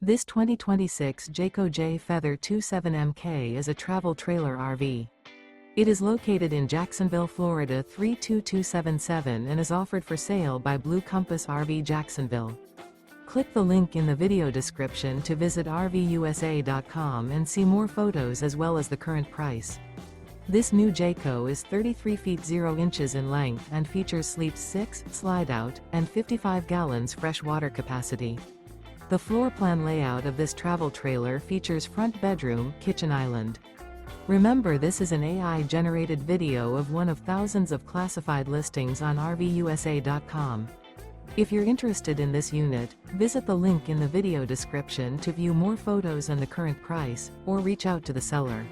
This 2026 Jayco Jay Feather 27MK is a travel trailer RV. It is located in Jacksonville, Florida 32277 and is offered for sale by Blue Compass RV Jacksonville. Click the link in the video description to visit RVUSA.com and see more photos as well as the current price. This new Jayco is 33 feet 0 inches in length and features sleeps 6, slide-out, and 55 gallons fresh water capacity. The floor plan layout of this travel trailer features front bedroom, kitchen island. Remember, this is an AI-generated video of one of thousands of classified listings on RVUSA.com. If you're interested in this unit, visit the link in the video description to view more photos and the current price, or reach out to the seller.